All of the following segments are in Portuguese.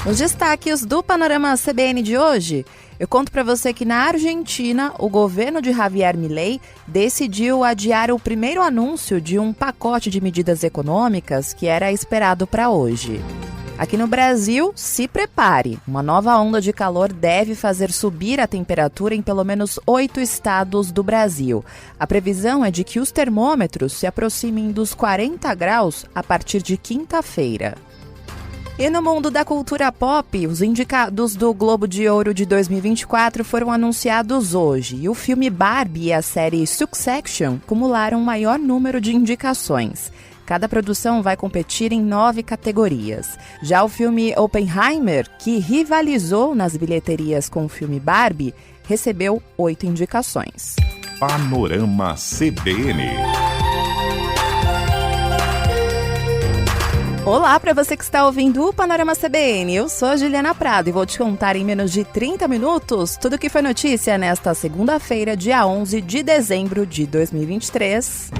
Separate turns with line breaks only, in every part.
Nos destaques do Panorama CBN de hoje, eu conto para você que na Argentina, o governo de Javier Milei decidiu adiar o primeiro anúncio de um pacote de medidas econômicas que era esperado para hoje. Aqui no Brasil, se prepare. Uma nova onda de calor deve fazer subir a temperatura em pelo menos 8 estados do Brasil. A previsão é de que os termômetros se aproximem dos 40 graus a partir de quinta-feira. E no mundo da cultura pop, os indicados do Globo de Ouro de 2024 foram anunciados hoje. E o filme Barbie e a série Succession acumularam o maior número de indicações. Cada produção vai competir em 9 categorias. Já o filme Oppenheimer, que rivalizou nas bilheterias com o filme Barbie, recebeu 8 indicações.
Panorama CBN.
Olá para você que está ouvindo o Panorama CBN, eu sou a Juliana Prado e vou te contar em menos de 30 minutos tudo o que foi notícia nesta segunda-feira, dia 11 de dezembro de 2023.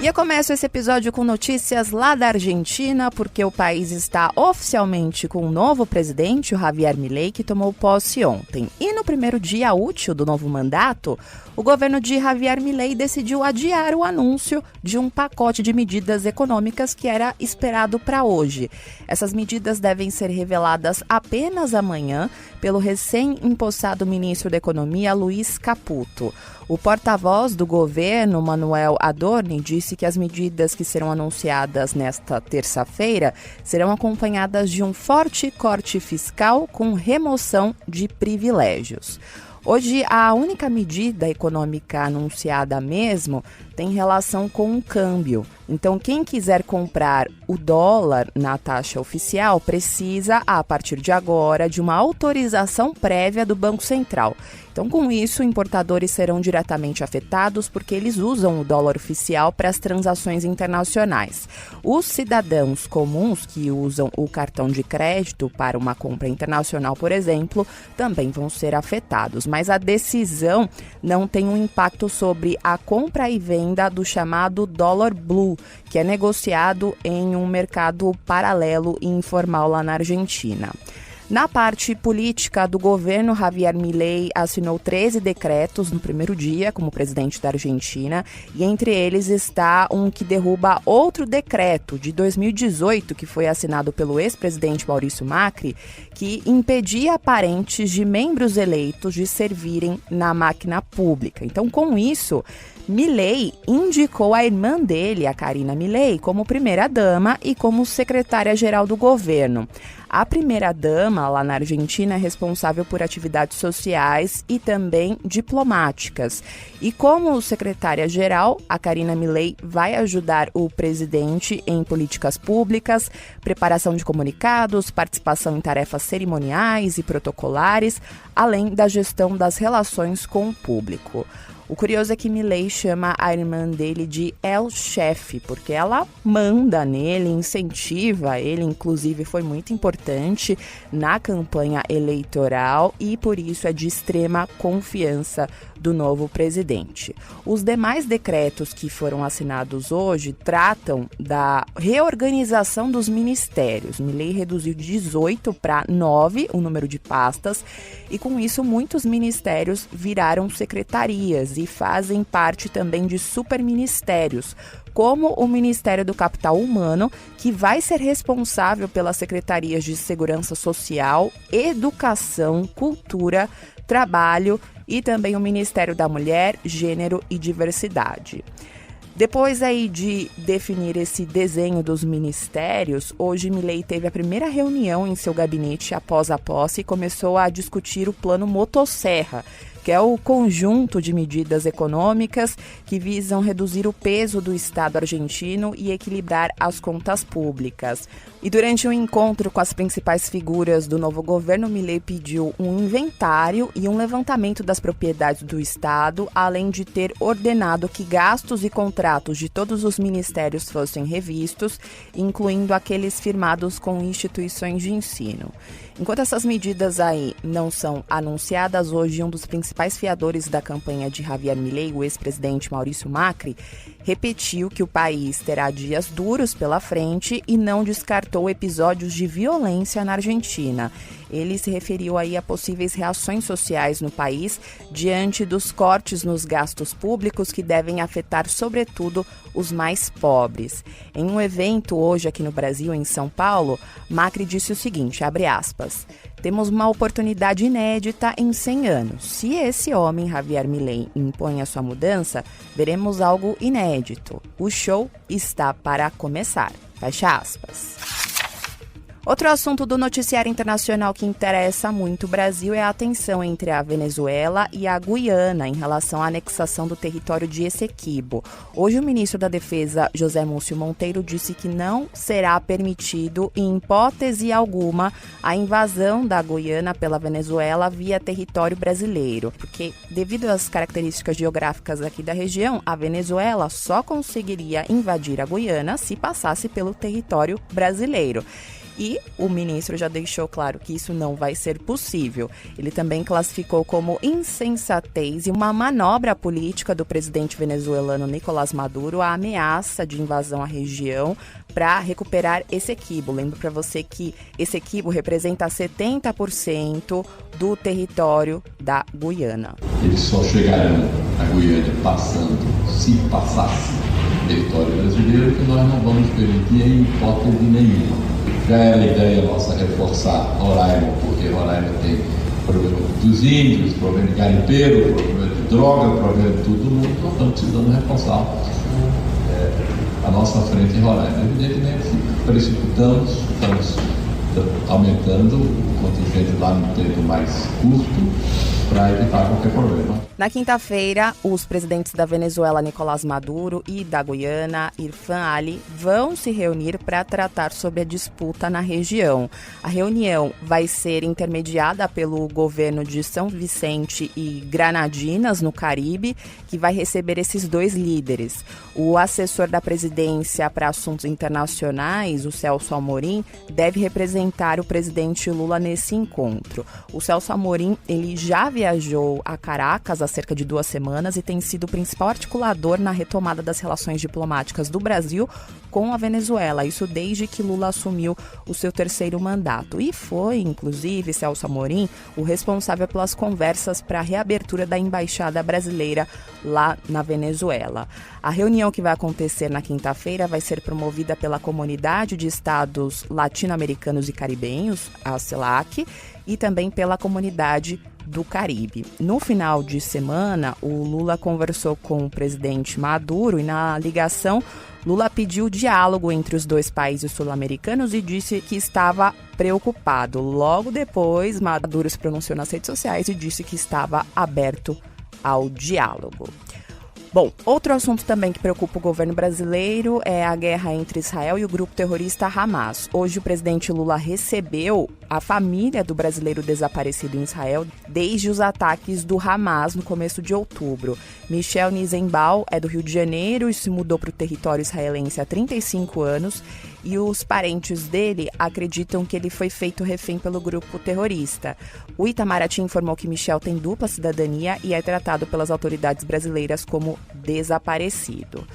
E eu começo esse episódio com notícias lá da Argentina, porque o país está oficialmente com um novo presidente, o Javier Milei, que tomou posse ontem. E no primeiro dia útil do novo mandato, o governo de Javier Milei decidiu adiar o anúncio de um pacote de medidas econômicas que era esperado para hoje. Essas medidas devem ser reveladas apenas amanhã pelo recém-empossado ministro da Economia, Luiz Caputo. O porta-voz do governo, Manuel Adorni, disse que as medidas que serão anunciadas nesta terça-feira serão acompanhadas de um forte corte fiscal com remoção de privilégios. Hoje, a única medida econômica anunciada mesmo tem relação com o câmbio. Então, quem quiser comprar o dólar na taxa oficial precisa, a partir de agora, de uma autorização prévia do Banco Central. Então, com isso, importadores serão diretamente afetados porque eles usam o dólar oficial para as transações internacionais. Os cidadãos comuns que usam o cartão de crédito para uma compra internacional, por exemplo, também vão ser afetados. Mas a decisão não tem um impacto sobre a compra e venda do chamado dólar blue, que é negociado em um mercado paralelo e informal lá na Argentina. Na parte política do governo, Javier Milei assinou 13 decretos no primeiro dia como presidente da Argentina, e entre eles está um que derruba outro decreto de 2018, que foi assinado pelo ex-presidente Maurício Macri, que impedia parentes de membros eleitos de servirem na máquina pública. Então, com isso, Milei indicou a irmã dele, a Karina Milei, como primeira-dama e como secretária-geral do governo. A primeira-dama, lá na Argentina, é responsável por atividades sociais e também diplomáticas. E como secretária-geral, a Karina Milei vai ajudar o presidente em políticas públicas, preparação de comunicados, participação em tarefas cerimoniais e protocolares, além da gestão das relações com o público. O curioso é que Milei chama a irmã dele de El-Chefe, porque ela manda nele, incentiva ele, inclusive foi muito importante na campanha eleitoral e por isso é de extrema confiança do novo presidente. Os demais decretos que foram assinados hoje tratam da reorganização dos ministérios. Milei reduziu de 18 para 9 o número de pastas e com isso muitos ministérios viraram secretarias e fazem parte também de superministérios, como o Ministério do Capital Humano, que vai ser responsável pelas secretarias de Segurança Social, Educação, Cultura, Trabalho e também o Ministério da Mulher, Gênero e Diversidade. Depois aí de definir esse desenho dos ministérios, hoje Milei teve a primeira reunião em seu gabinete após a posse e começou a discutir o plano Motosserra, que é o conjunto de medidas econômicas que visam reduzir o peso do Estado argentino e equilibrar as contas públicas. E durante um encontro com as principais figuras do novo governo, Milei pediu um inventário e um levantamento das propriedades do Estado, além de ter ordenado que gastos e contratos de todos os ministérios fossem revistos, incluindo aqueles firmados com instituições de ensino. Enquanto essas medidas aí não são anunciadas, hoje um dos principais principais fiadores da campanha de Javier Milei, o ex-presidente Maurício Macri, repetiu que o país terá dias duros pela frente e não descartou episódios de violência na Argentina. Ele se referiu aí a possíveis reações sociais no país diante dos cortes nos gastos públicos que devem afetar, sobretudo, os mais pobres. Em um evento hoje aqui no Brasil, em São Paulo, Macri disse o seguinte, abre aspas, temos uma oportunidade inédita em 100 anos. Se esse homem, Javier Milei, impõe a sua mudança, veremos algo inédito. O show está para começar. Fecha aspas. Outro assunto do noticiário internacional que interessa muito o Brasil é a tensão entre a Venezuela e a Guiana em relação à anexação do território de Essequibo. Hoje o ministro da Defesa, José Múcio Monteiro, disse que não será permitido, em hipótese alguma, a invasão da Guiana pela Venezuela via território brasileiro, porque devido às características geográficas aqui da região, a Venezuela só conseguiria invadir a Guiana se passasse pelo território brasileiro. E o ministro já deixou claro que isso não vai ser possível. Ele também classificou como insensatez e uma manobra política do presidente venezuelano Nicolás Maduro a ameaça de invasão à região para recuperar Essequibo. Lembro para você que Essequibo representa 70% do território da Guiana.
Eles só chegarão à Guiana passando, se passasse território brasileiro, que nós não vamos permitir em hipótese nenhuma. Já era a ideia nossa reforçar Roraima, porque Roraima tem problema dos índios, problema de garimpeiro, problema de droga, problema de todo mundo, então estamos precisando reforçar a nossa frente em Roraima. Evidentemente, precipitamos, estamos aumentando o contingente lá no tempo mais curto, para evitar qualquer problema.
Na quinta-feira, os presidentes da Venezuela, Nicolás Maduro, e da Guiana, Irfan Ali, vão se reunir para tratar sobre a disputa na região. A reunião vai ser intermediada pelo governo de São Vicente e Granadinas, no Caribe, que vai receber esses dois líderes. O assessor da presidência para assuntos internacionais, o Celso Amorim, deve representar o presidente Lula nesse encontro. O Celso Amorim, ele já viajou a Caracas há cerca de 2 semanas e tem sido o principal articulador na retomada das relações diplomáticas do Brasil com a Venezuela, isso desde que Lula assumiu o seu 3º mandato. E foi, inclusive, Celso Amorim, o responsável pelas conversas para a reabertura da embaixada brasileira lá na Venezuela. A reunião que vai acontecer na quinta-feira vai ser promovida pela Comunidade de Estados Latino-Americanos e Caribenhos, a CELAC, e também pela Comunidade do Caribe. No final de semana, o Lula conversou com o presidente Maduro e na ligação, Lula pediu diálogo entre os dois países sul-americanos e disse que estava preocupado. Logo depois, Maduro se pronunciou nas redes sociais e disse que estava aberto ao diálogo. Bom, outro assunto também que preocupa o governo brasileiro é a guerra entre Israel e o grupo terrorista Hamas. Hoje o presidente Lula recebeu a família do brasileiro desaparecido em Israel desde os ataques do Hamas no começo de outubro. Michel Nizenbaum é do Rio de Janeiro e se mudou para o território israelense há 35 anos e os parentes dele acreditam que ele foi feito refém pelo grupo terrorista. O Itamaraty informou que Michel tem dupla cidadania e é tratado pelas autoridades brasileiras como desaparecido.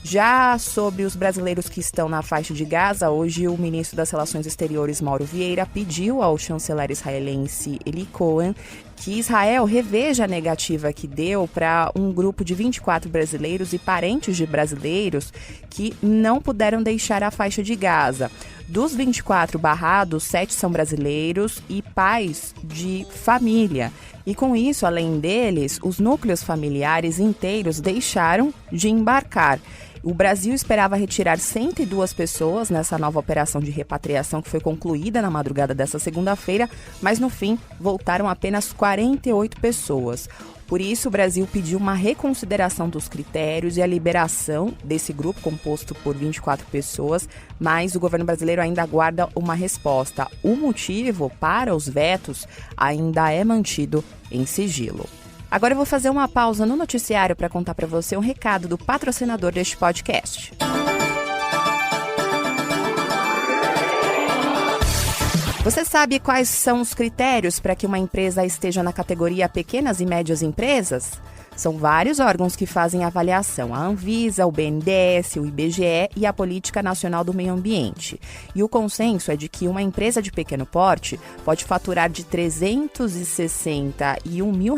Já sobre os brasileiros que estão na faixa de Gaza, hoje o ministro das Relações Exteriores, Mauro Vieira, pediu ao chanceler israelense Eli Cohen que Israel reveja a negativa que deu para um grupo de 24 brasileiros e parentes de brasileiros que não puderam deixar a faixa de Gaza. Dos 24 barrados, 7 são brasileiros e pais de família. E com isso, além deles, os núcleos familiares inteiros deixaram de embarcar. O Brasil esperava retirar 102 pessoas nessa nova operação de repatriação que foi concluída na madrugada dessa segunda-feira, mas no fim voltaram apenas 48 pessoas. Por isso, o Brasil pediu uma reconsideração dos critérios e a liberação desse grupo composto por 24 pessoas, mas o governo brasileiro ainda aguarda uma resposta. O motivo para os vetos ainda é mantido em sigilo. Agora eu vou fazer uma pausa no noticiário para contar para você um recado do patrocinador deste podcast. Você sabe quais são os critérios para que uma empresa esteja na categoria Pequenas e Médias Empresas? São vários órgãos que fazem a avaliação: a Anvisa, o BNDES, o IBGE e a Política Nacional do Meio Ambiente. E o consenso é de que uma empresa de pequeno porte pode faturar de R$ 361 mil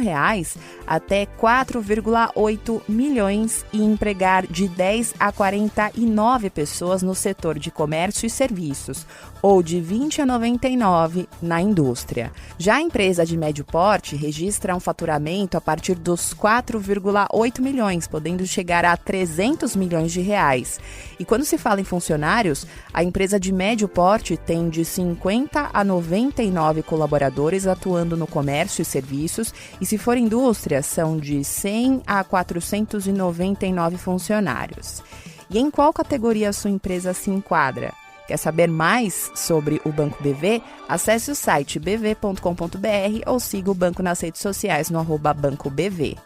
até 4,8 milhões e empregar de 10 a 49 pessoas no setor de comércio e serviços, ou de 20 a 99 na indústria. Já a empresa de médio porte registra um faturamento a partir dos 4,8 milhões, podendo chegar a 300 milhões de reais. E quando se fala em funcionários, a empresa de médio porte tem de 50 a 99 colaboradores atuando no comércio e serviços, e se for indústria, são de 100 a 499 funcionários. E em qual categoria a sua empresa se enquadra? Quer saber mais sobre o Banco BV? Acesse o site bv.com.br ou siga o banco nas redes sociais no @BancoBV.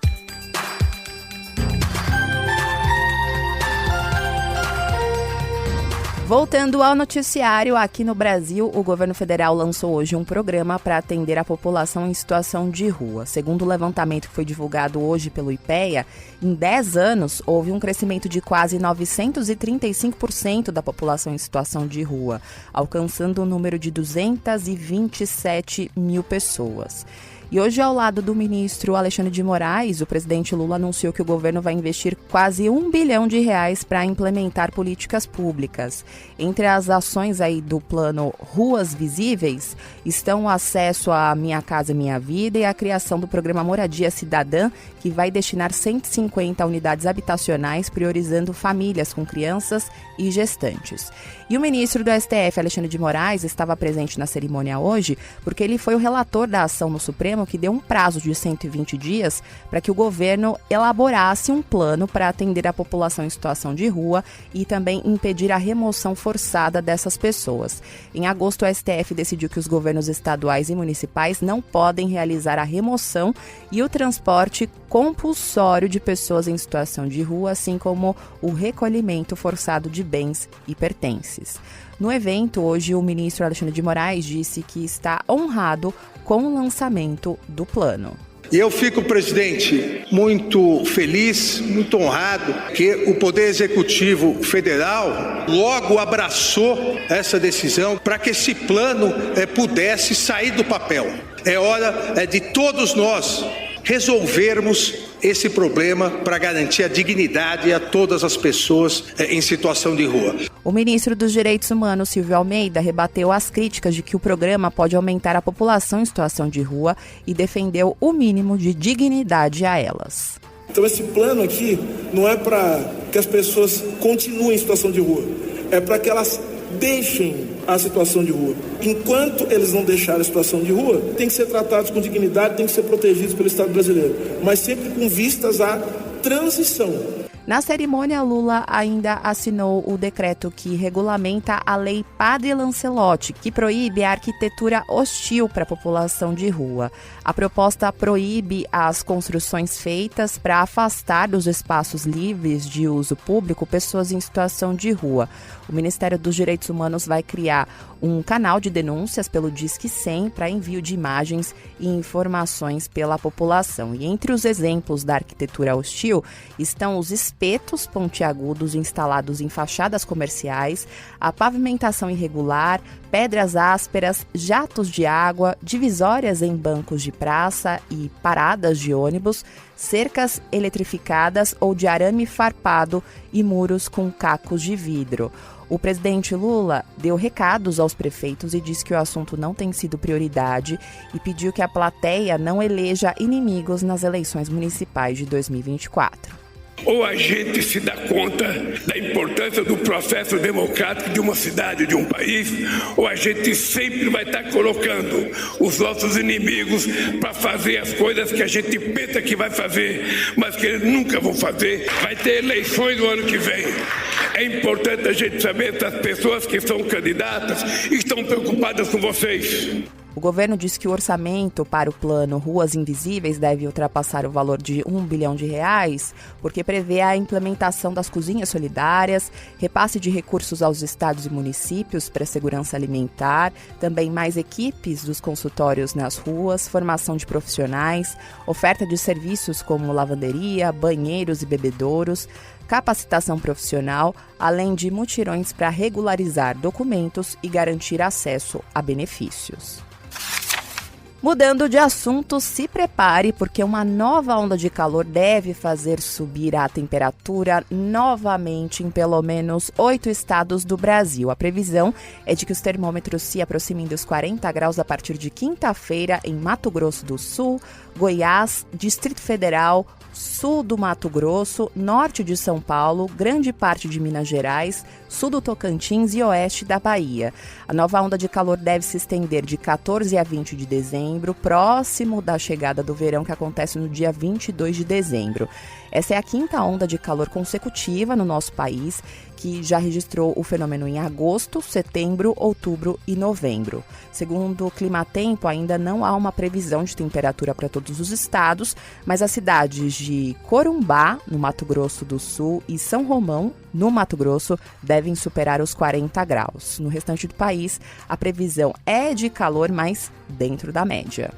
Voltando ao noticiário, aqui no Brasil, o governo federal lançou hoje um programa para atender a população em situação de rua. Segundo o levantamento que foi divulgado hoje pelo IPEA, em 10 anos houve um crescimento de quase 935% da população em situação de rua, alcançando o número de 227 mil pessoas. E hoje, ao lado do ministro Alexandre de Moraes, o presidente Lula anunciou que o governo vai investir quase R$1 bilhão para implementar políticas públicas. Entre as ações aí do plano Ruas Visíveis estão o acesso à Minha Casa Minha Vida e a criação do programa Moradia Cidadã, que vai destinar 150 unidades habitacionais, priorizando famílias com crianças e gestantes. E o ministro do STF, Alexandre de Moraes, estava presente na cerimônia hoje porque ele foi o relator da ação no Supremo, que deu um prazo de 120 dias para que o governo elaborasse um plano para atender a população em situação de rua e também impedir a remoção forçada dessas pessoas. Em agosto, o STF decidiu que os governos estaduais e municipais não podem realizar a remoção e o transporte compulsório de pessoas em situação de rua, assim como o recolhimento forçado de bens e pertences. No evento, hoje, o ministro Alexandre de Moraes disse que está honrado com o lançamento do plano.
E eu fico, presidente, muito feliz, muito honrado que o Poder Executivo Federal logo abraçou essa decisão para que esse plano pudesse sair do papel. É hora de todos nós resolvermos esse problema para garantir a dignidade a todas as pessoas em situação de rua.
O ministro dos Direitos Humanos, Silvio Almeida, rebateu as críticas de que o programa pode aumentar a população em situação de rua e defendeu o mínimo de dignidade a elas.
Então esse plano aqui não é para que as pessoas continuem em situação de rua, é para que elas deixem a situação de rua. Enquanto eles não deixarem a situação de rua, tem que ser tratados com dignidade, tem que ser protegidos pelo Estado brasileiro, mas sempre com vistas à transição.
Na cerimônia, Lula ainda assinou o decreto que regulamenta a Lei Padre Lancelotti, que proíbe a arquitetura hostil para a população de rua. A proposta proíbe as construções feitas para afastar dos espaços livres de uso público pessoas em situação de rua. O Ministério dos Direitos Humanos vai criar um canal de denúncias pelo Disque 100 para envio de imagens e informações pela população. E entre os exemplos da arquitetura hostil estão os espetos pontiagudos instalados em fachadas comerciais, a pavimentação irregular, pedras ásperas, jatos de água, divisórias em bancos de praça e paradas de ônibus, cercas eletrificadas ou de arame farpado e muros com cacos de vidro. O presidente Lula deu recados aos prefeitos e disse que o assunto não tem sido prioridade e pediu que a plateia não eleja inimigos nas eleições municipais de 2024.
Ou a gente se dá conta da importância do processo democrático de uma cidade, de um país, ou a gente sempre vai estar colocando os nossos inimigos para fazer as coisas que a gente pensa que vai fazer, mas que eles nunca vão fazer. Vai ter eleições no ano que vem. É importante a gente saber se as pessoas que são candidatas estão preocupadas com vocês.
O governo diz que o orçamento para o plano Ruas Invisíveis deve ultrapassar o valor de R$1 bilhão, porque prevê a implementação das cozinhas solidárias, repasse de recursos aos estados e municípios para a segurança alimentar, também mais equipes dos consultórios nas ruas, formação de profissionais, oferta de serviços como lavanderia, banheiros e bebedouros, capacitação profissional, além de mutirões para regularizar documentos e garantir acesso a benefícios. Mudando de assunto, se prepare porque uma nova onda de calor deve fazer subir a temperatura novamente em pelo menos 8 estados do Brasil. A previsão é de que os termômetros se aproximem dos 40 graus a partir de quinta-feira em Mato Grosso do Sul, Goiás, Distrito Federal, sul do Mato Grosso, norte de São Paulo, grande parte de Minas Gerais, sul do Tocantins e oeste da Bahia. A nova onda de calor deve se estender de 14 a 20 de dezembro, próximo da chegada do verão, que acontece no dia 22 de dezembro. Essa é a quinta onda de calor consecutiva no nosso país, que já registrou o fenômeno em agosto, setembro, outubro e novembro. Segundo o Climatempo, ainda não há uma previsão de temperatura para todos os estados, mas as cidades de Corumbá, no Mato Grosso do Sul, e São Romão, no Mato Grosso, devem superar os 40 graus. No restante do país, a previsão é de calor, mas dentro da média.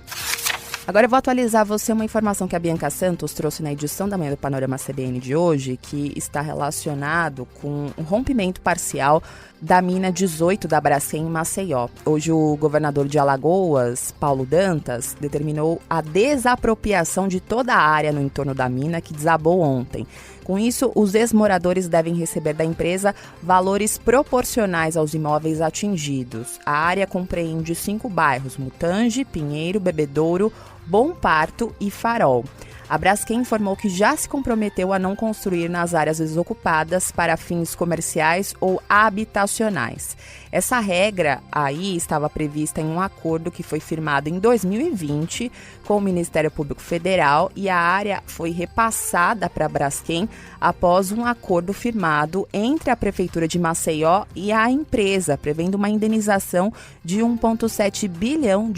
Agora eu vou atualizar você uma informação que a Bianca Santos trouxe na edição da manhã do Panorama CBN de hoje, que está relacionado com o rompimento parcial da mina 18 da Braskem em Maceió. Hoje o governador de Alagoas, Paulo Dantas, determinou a desapropriação de toda a área no entorno da mina que desabou ontem. Com isso, os ex-moradores devem receber da empresa valores proporcionais aos imóveis atingidos. A área compreende 5 bairros: Mutange, Pinheiro, Bebedouro, Bom Parto e Farol. A Braskem informou que já se comprometeu a não construir nas áreas desocupadas para fins comerciais ou habitacionais. Essa regra aí estava prevista em um acordo que foi firmado em 2020 com o Ministério Público Federal e a área foi repassada para a Braskem após um acordo firmado entre a Prefeitura de Maceió e a empresa, prevendo uma indenização de R$1,7 bilhão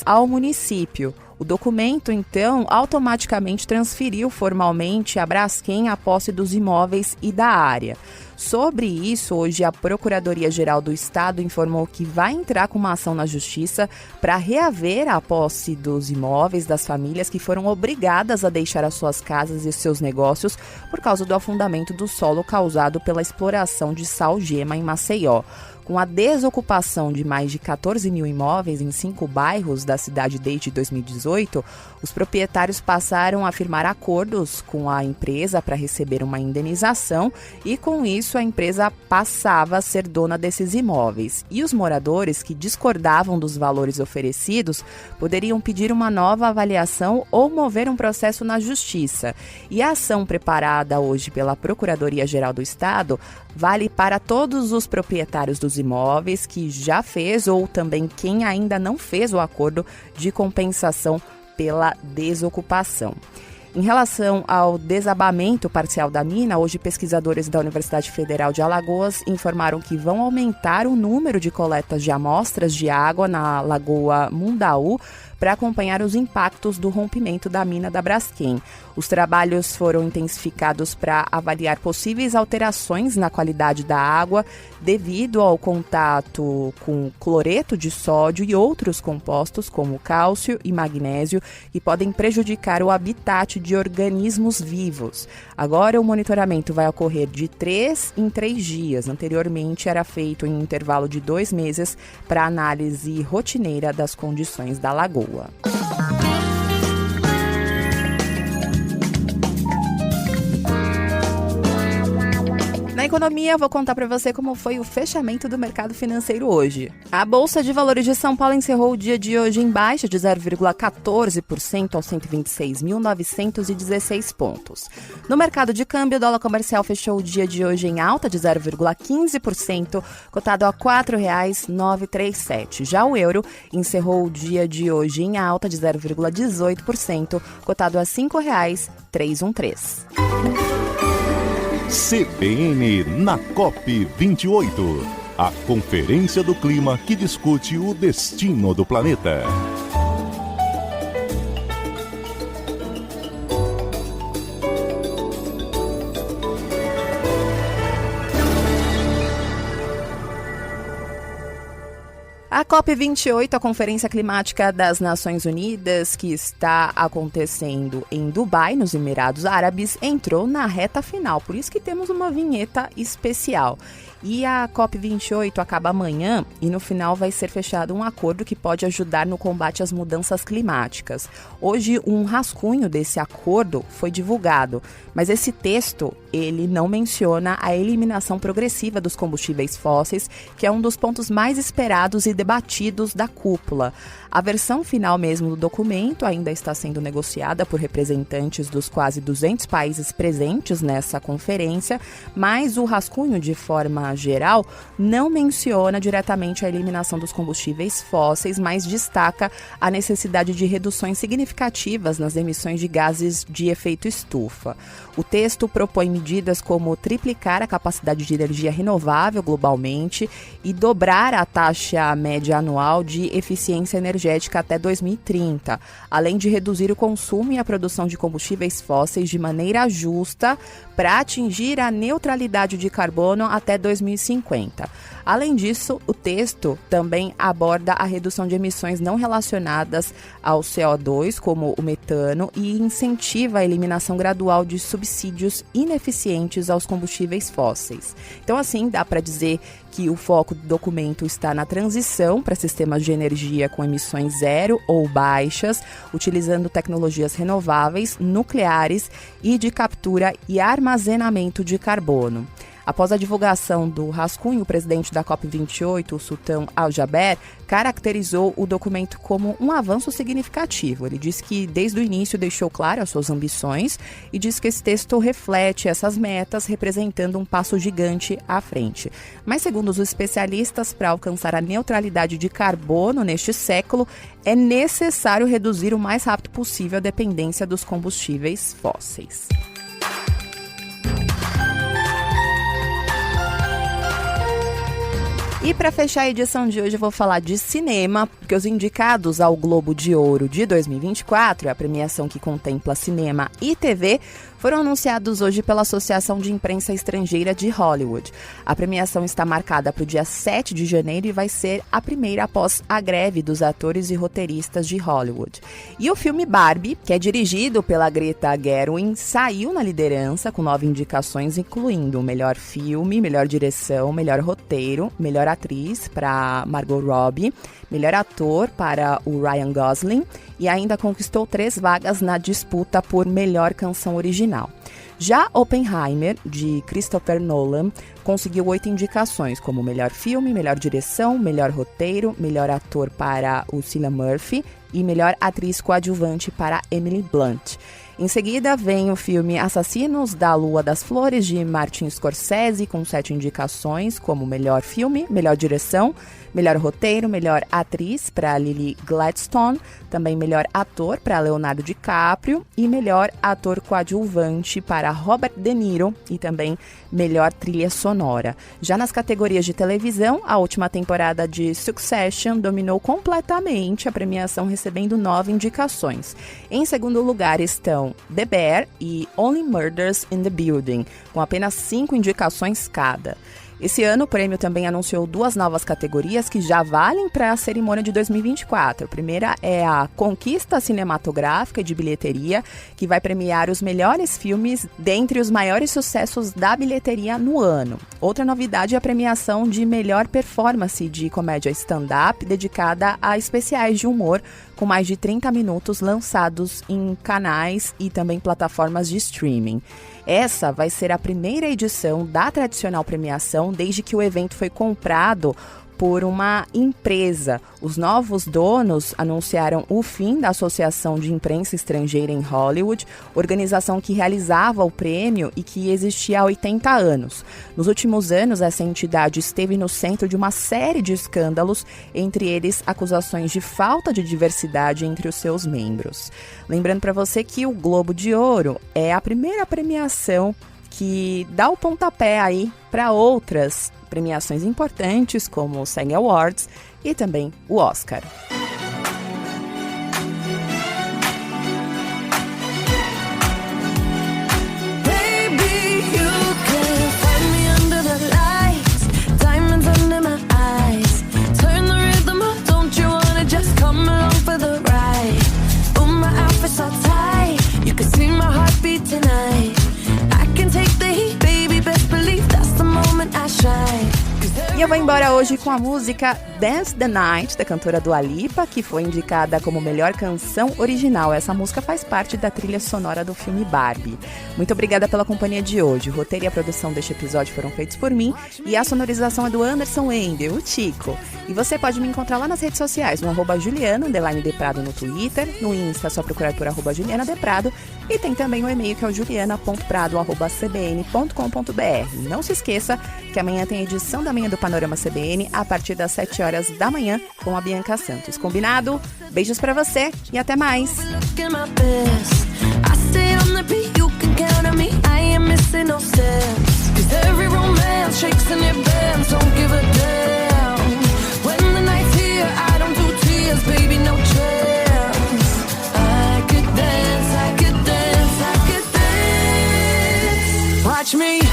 ao município. O documento, então, automaticamente transferiu formalmente à Braskem a posse dos imóveis e da área. Sobre isso, hoje a Procuradoria-Geral do Estado informou que vai entrar com uma ação na Justiça para reaver a posse dos imóveis das famílias que foram obrigadas a deixar as suas casas e seus negócios por causa do afundamento do solo causado pela exploração de sal-gema em Maceió. Com a desocupação de mais de 14 mil imóveis em 5 bairros da cidade desde 2018, os proprietários passaram a firmar acordos com a empresa para receber uma indenização e, com isso, a empresa passava a ser dona desses imóveis. E os moradores que discordavam dos valores oferecidos poderiam pedir uma nova avaliação ou mover um processo na Justiça. E a ação preparada hoje pela Procuradoria-Geral do Estado vale para todos os proprietários dos imóveis que já fez ou também quem ainda não fez o acordo de compensação pela desocupação. Em relação ao desabamento parcial da mina, hoje pesquisadores da Universidade Federal de Alagoas informaram que vão aumentar o número de coletas de amostras de água na Lagoa Mundaú para acompanhar os impactos do rompimento da mina da Braskem. Os trabalhos foram intensificados para avaliar possíveis alterações na qualidade da água devido ao contato com cloreto de sódio e outros compostos como cálcio e magnésio que podem prejudicar o habitat de organismos vivos. Agora o monitoramento vai ocorrer de 3 em 3 dias. Anteriormente era feito em um intervalo de 2 meses para análise rotineira das condições da lagoa. Na economia, vou contar para você como foi o fechamento do mercado financeiro hoje. A Bolsa de Valores de São Paulo encerrou o dia de hoje em baixa de 0,14% aos 126.916 pontos. No mercado de câmbio, o dólar comercial fechou o dia de hoje em alta de 0,15%, cotado a R$ 4,937. Já o euro encerrou o dia de hoje em alta de 0,18%, cotado a R$ 5,313.
CBN na COP28. a Conferência do Clima que discute o destino do planeta.
A COP28, a Conferência Climática das Nações Unidas, que está acontecendo em Dubai, nos Emirados Árabes, entrou na reta final. Por isso que temos uma vinheta especial. E a COP28 acaba amanhã e no final vai ser fechado um acordo que pode ajudar no combate às mudanças climáticas. Hoje, um rascunho desse acordo foi divulgado, mas esse texto ele não menciona a eliminação progressiva dos combustíveis fósseis, que é um dos pontos mais esperados e debatidos da cúpula. A versão final mesmo do documento ainda está sendo negociada por representantes dos quase 200 países presentes nessa conferência, mas o rascunho, de forma geral, não menciona diretamente a eliminação dos combustíveis fósseis, mas destaca a necessidade de reduções significativas nas emissões de gases de efeito estufa. O texto propõe medidas como triplicar a capacidade de energia renovável globalmente e dobrar a taxa média anual de eficiência energética até 2030, além de reduzir o consumo e a produção de combustíveis fósseis de maneira justa para atingir a neutralidade de carbono até 2050. Além disso, o texto também aborda a redução de emissões não relacionadas ao CO2, como o metano, e incentiva a eliminação gradual de subsídios ineficientes aos combustíveis fósseis. Então, assim, dá para dizer que o foco do documento está na transição para sistemas de energia com emissões zero ou baixas, utilizando tecnologias renováveis, nucleares e de captura e armazenamento de carbono. Após a divulgação do rascunho, o presidente da COP28, o Sultan Al-Jaber, caracterizou o documento como um avanço significativo. Ele disse que desde o início deixou claro as suas ambições e diz que esse texto reflete essas metas, representando um passo gigante à frente. Mas, segundo os especialistas, para alcançar a neutralidade de carbono neste século, é necessário reduzir o mais rápido possível a dependência dos combustíveis fósseis. E para fechar a edição de hoje eu vou falar de cinema, porque os indicados ao Globo de Ouro de 2024, a premiação que contempla cinema e TV, foram anunciados hoje pela Associação de Imprensa Estrangeira de Hollywood. A premiação está marcada para o dia 7 de janeiro e vai ser a primeira após a greve dos atores e roteiristas de Hollywood. E o filme Barbie, que é dirigido pela Greta Gerwig, saiu na liderança com 9 indicações, incluindo melhor filme, melhor direção, melhor roteiro, melhor atriz para Margot Robbie, melhor ator para o Ryan Gosling e ainda conquistou 3 vagas na disputa por melhor canção original. Já Oppenheimer, de Christopher Nolan, conseguiu 8 indicações, como melhor filme, melhor direção, melhor roteiro, melhor ator para o Cillian Murphy e melhor atriz coadjuvante para Emily Blunt. Em seguida, vem o filme Assassinos da Lua das Flores, de Martin Scorsese, com 7 indicações, como melhor filme, melhor direção, melhor roteiro, melhor atriz para Lily Gladstone, também melhor ator para Leonardo DiCaprio e melhor ator coadjuvante para Robert De Niro e também melhor trilha sonora. Já nas categorias de televisão, a última temporada de Succession dominou completamente a premiação, recebendo 9 indicações. Em segundo lugar estão The Bear e Only Murders in the Building, com apenas 5 indicações cada. Esse ano, o prêmio também anunciou 2 novas categorias que já valem para a cerimônia de 2024. A primeira é a Conquista Cinematográfica e de Bilheteria, que vai premiar os melhores filmes dentre os maiores sucessos da bilheteria no ano. Outra novidade é a premiação de Melhor Performance de Comédia Stand-Up, dedicada a especiais de humor, com mais de 30 minutos lançados em canais e também plataformas de streaming. Essa vai ser a primeira edição da tradicional premiação desde que o evento foi comprado por uma empresa. Os novos donos anunciaram o fim da Associação de Imprensa Estrangeira em Hollywood, organização que realizava o prêmio e que existia há 80 anos. Nos últimos anos, essa entidade esteve no centro de uma série de escândalos, entre eles acusações de falta de diversidade entre os seus membros. Lembrando para você que o Globo de Ouro é a primeira premiação que dá o pontapé aí para outras premiações importantes como o SAG Awards e também o Oscar. E eu vou embora hoje com a música Dance the Night, da cantora Dua Lipa, que foi indicada como melhor canção original. Essa música faz parte da trilha sonora do filme Barbie. Muito obrigada pela companhia de hoje. O roteiro e a produção deste episódio foram feitos por mim e a sonorização é do Anderson Wendel, o Tico. E você pode me encontrar lá nas redes sociais, no @Juliana_Deprado no Twitter, no Insta é só procurar por @JulianaDeprado e tem também o e-mail que é o juliana.prado@cbn.com.br. Não se esqueça que amanhã tem a edição da manhã do Panorama CBN a partir das 7 horas da manhã com a Bianca Santos. Combinado? Beijos pra você e até mais! Watch me